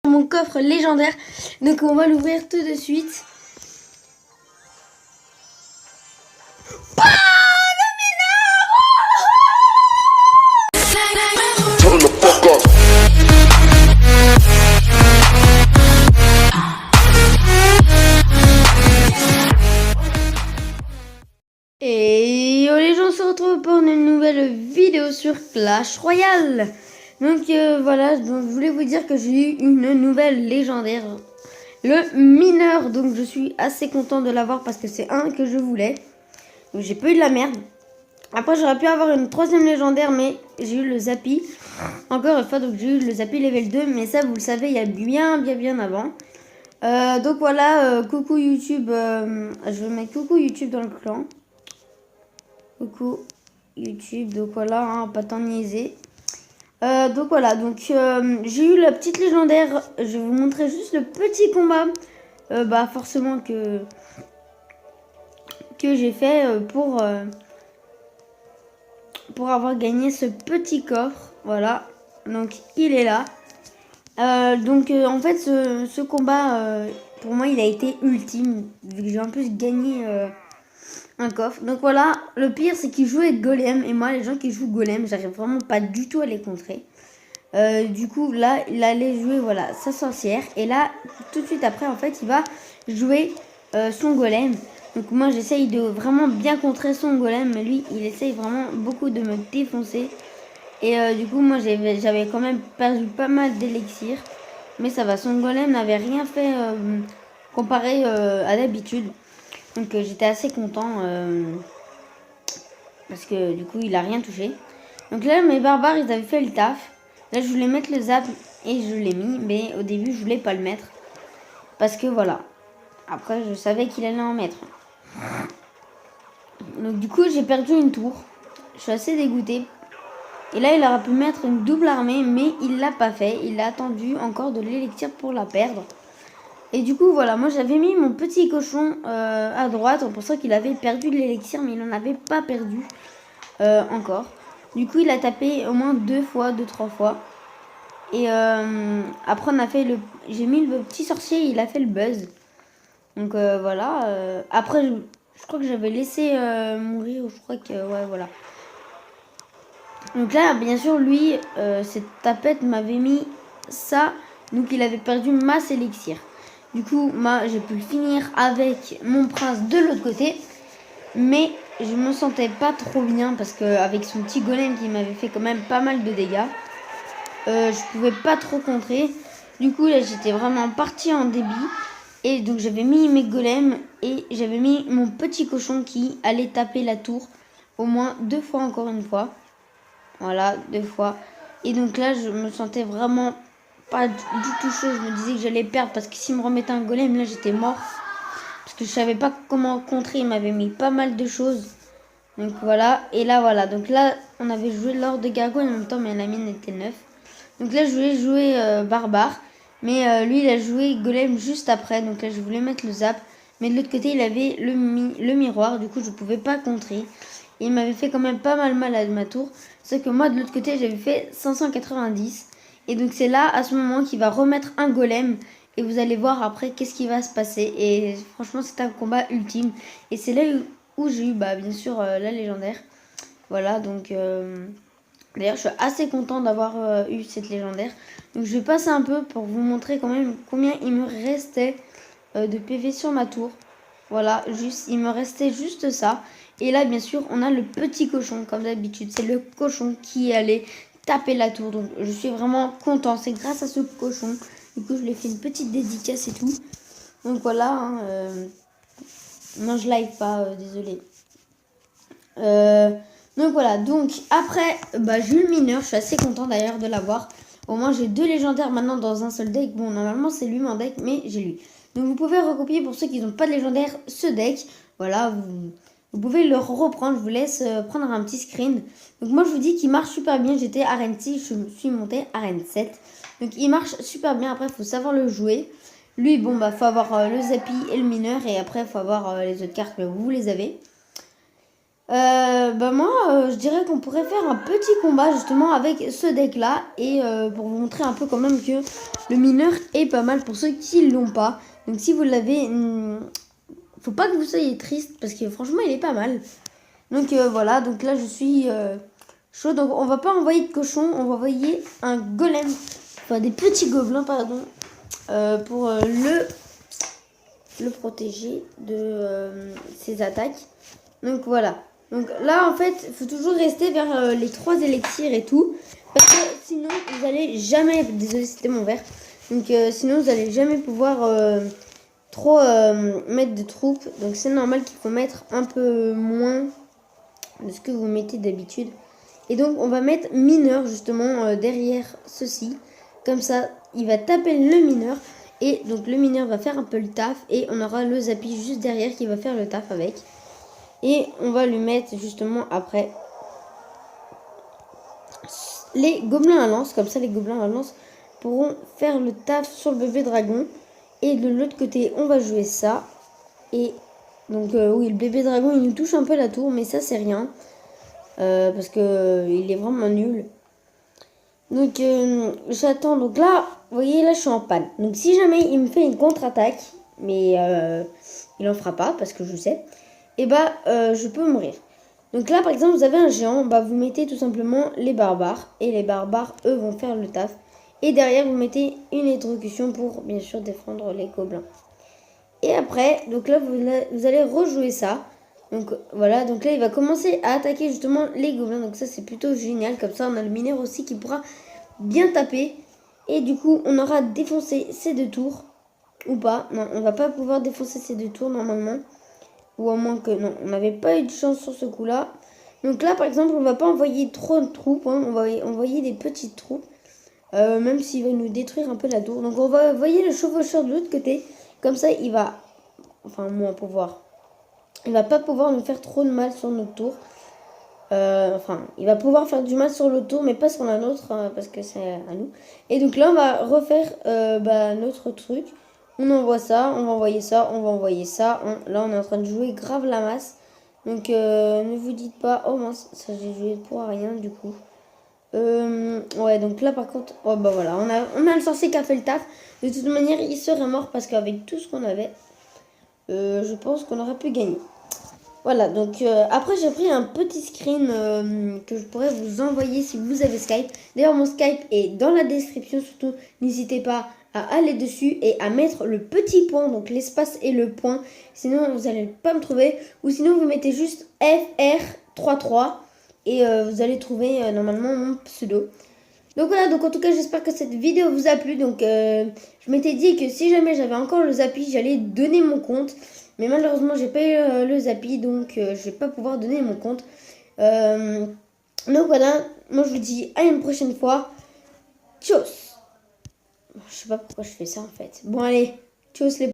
Mon coffre légendaire, donc on va l'ouvrir tout de suite. Et yo les gens, on se retrouve pour une nouvelle vidéo sur Clash Royale. Donc voilà, donc je voulais vous dire que j'ai eu une nouvelle légendaire, le mineur. Donc je suis assez content de l'avoir parce que c'est un que je voulais. Donc j'ai pas eu de la merde. Après j'aurais pu avoir une troisième légendaire, mais j'ai eu le Zappy. Encore une fois, donc j'ai eu le Zappy level 2, mais ça vous le savez, il y a bien avant. Donc voilà, coucou YouTube, je vais mettre coucou YouTube dans le clan. Coucou YouTube, donc voilà, hein, pas tant niaiser. Donc voilà, donc j'ai eu la petite légendaire. Je vais vous montrer juste le petit combat, forcément que j'ai fait pour avoir gagné ce petit coffre. Voilà, donc il est là. En fait ce combat pour moi il a été ultime vu que j'ai en plus gagné un coffre. Donc voilà, le pire c'est qu'il jouait golem et moi les gens qui jouent golem j'arrive vraiment pas du tout à les contrer. Du coup là il allait jouer voilà sa sorcière et là tout de suite après en fait il va jouer son golem. Donc moi j'essaye de vraiment bien contrer son golem, mais lui il essaye vraiment beaucoup de me défoncer. Et du coup moi j'avais quand même perdu pas mal d'élixir. Mais ça va, son golem n'avait rien fait comparé à d'habitude. Donc j'étais assez content parce que du coup il a rien touché. Donc là mes barbares ils avaient fait le taf. Là je voulais mettre le zap et je l'ai mis, mais au début je voulais pas le mettre. Parce que voilà. Après je savais qu'il allait en mettre. Donc du coup j'ai perdu une tour. Je suis assez dégoûtée. Et là il aurait pu mettre une double armée, mais il l'a pas fait. Il a attendu encore de l'élixir pour la perdre. Et du coup voilà, moi j'avais mis mon petit cochon à droite en pensant qu'il avait perdu de l'élixir, mais il n'en avait pas perdu encore. Du coup il a tapé au moins 2 3 fois. Et après on a fait j'ai mis le petit sorcier, il a fait le buzz. Donc voilà. Après je crois que j'avais laissé mourir, je crois que ouais voilà. Donc là bien sûr lui, cette tapette m'avait mis ça, donc il avait perdu masse élixir. Du coup, moi, j'ai pu le finir avec mon prince de l'autre côté. Mais je me sentais pas trop bien parce qu'avec son petit golem qui m'avait fait quand même pas mal de dégâts, je pouvais pas trop contrer. Du coup, là, j'étais vraiment partie en débit. Et donc, j'avais mis mes golems et j'avais mis mon petit cochon qui allait taper la tour au moins 2 fois encore une fois. Voilà, 2 fois. Et donc là, je me sentais vraiment pas du tout chaud. Je me disais que j'allais perdre parce que s'il me remettait un golem, là j'étais mort. Parce que je savais pas comment contrer. Il m'avait mis pas mal de choses. Donc voilà. Et là voilà. Donc là on avait joué l'or de gargouille en même temps, mais la mienne était 9. Donc là je voulais jouer barbare. Mais lui il a joué golem juste après. Donc là je voulais mettre le zap. Mais de l'autre côté il avait le miroir. Du coup je pouvais pas contrer. Et il m'avait fait quand même pas mal à ma tour. Sauf que moi de l'autre côté j'avais fait 590. Et donc c'est là à ce moment qu'il va remettre un golem. Et vous allez voir après qu'est-ce qui va se passer. Et franchement c'est un combat ultime. Et c'est là où j'ai eu bien sûr la légendaire. Voilà donc d'ailleurs je suis assez content d'avoir eu cette légendaire. Donc je vais passer un peu pour vous montrer quand même combien il me restait de PV sur ma tour. Voilà, juste il me restait juste ça. Et là bien sûr on a le petit cochon comme d'habitude. C'est le cochon qui allait taper la tour. Donc je suis vraiment content. C'est grâce à ce cochon. Du coup je lui ai fait une petite dédicace et tout. Donc voilà. Hein, non je live pas, désolé. Donc voilà. Donc après j'ai eu le mineur. Je suis assez content d'ailleurs de l'avoir. Au moins j'ai 2 légendaires maintenant dans un seul deck. Bon normalement c'est lui mon deck, mais j'ai lui. Donc vous pouvez recopier pour ceux qui n'ont pas de légendaire ce deck. Voilà, vous pouvez le reprendre. Je vous laisse prendre un petit screen. Donc moi je vous dis qu'il marche super bien. J'étais arène 6, je me suis monté arène 7. Donc il marche super bien. Après il faut savoir le jouer. Lui faut avoir le Zappy et le mineur. Et après il faut avoir les autres cartes, mais vous les avez. Moi, je dirais qu'on pourrait faire un petit combat justement avec ce deck là et pour vous montrer un peu quand même que le mineur est pas mal pour ceux qui l'ont pas. Donc si vous l'avez, faut pas que vous soyez triste parce que franchement il est pas mal. Donc voilà, donc là je suis chaud. Donc on va pas envoyer de cochon, on va envoyer un golem, enfin des petits gobelins pardon, pour le protéger de ses attaques. Donc voilà. Donc là en fait il faut toujours rester vers les 3 élixirs et tout. Parce que sinon vous allez jamais. Désolé c'était mon verre. Donc sinon vous allez jamais pouvoir trop mettre de troupes. Donc c'est normal qu'il faut mettre un peu moins de ce que vous mettez d'habitude. Et donc on va mettre mineur justement derrière ceci. Comme ça il va taper le mineur. Et donc le mineur va faire un peu le taf. Et on aura le Zappy juste derrière qui va faire le taf avec. Et on va lui mettre justement après les gobelins à lance. Comme ça les gobelins à lance pourront faire le taf sur le bébé dragon. Et de l'autre côté on va jouer ça. Et donc oui le bébé dragon il nous touche un peu la tour. Mais ça c'est rien. Parce que il est vraiment nul. Donc j'attends. Donc là vous voyez là je suis en panne. Donc si jamais il me fait une contre-attaque. Mais il en fera pas parce que je sais. Et je peux mourir. Donc là par exemple vous avez un géant, vous mettez tout simplement les barbares. Et les barbares eux vont faire le taf. Et derrière vous mettez une électrocution pour bien sûr défendre les gobelins. Et après donc là vous allez rejouer ça. Donc voilà, donc là il va commencer à attaquer justement les gobelins. Donc ça c'est plutôt génial, comme ça on a le mineur aussi qui pourra bien taper. Et du coup on aura défoncé ces 2 tours. Ou pas, non on va pas pouvoir défoncer ces 2 tours normalement. Ou à moins que non, on n'avait pas eu de chance sur ce coup là. Donc là par exemple on va pas envoyer trop de troupes, hein. On va envoyer des petites troupes. Même s'il va nous détruire un peu la tour. Donc on va envoyer le chevaucheur de l'autre côté. Comme ça il va, enfin moins pouvoir. Il va pas pouvoir nous faire trop de mal sur notre tour. Il va pouvoir faire du mal sur l'autre tour, mais pas sur la nôtre, parce que c'est à nous. Et donc là, on va refaire notre truc. On envoie ça, on va envoyer ça, on va envoyer ça. Là, on est en train de jouer grave la masse. Donc, ne vous dites pas, oh mince, ça j'ai joué pour rien du coup. Ouais, donc là par contre, voilà, on a le sorcier qui a fait le taf. De toute manière, il serait mort parce qu'avec tout ce qu'on avait, je pense qu'on aurait pu gagner. Voilà, donc après j'ai pris un petit screen que je pourrais vous envoyer si vous avez Skype. D'ailleurs mon Skype est dans la description, surtout n'hésitez pas à aller dessus et à mettre le petit point, donc l'espace et le point. Sinon vous n'allez pas me trouver. Ou sinon vous mettez juste FR33 et vous allez trouver normalement mon pseudo. Donc voilà, donc en tout cas j'espère que cette vidéo vous a plu. Donc je m'étais dit que si jamais j'avais encore le Zappy, j'allais donner mon compte. Mais malheureusement j'ai pas eu le Zappy, donc je vais pas pouvoir donner mon compte. Donc voilà, moi je vous dis à une prochaine fois. Tchuss. Je sais pas pourquoi je fais ça en fait. Bon allez, tchuss les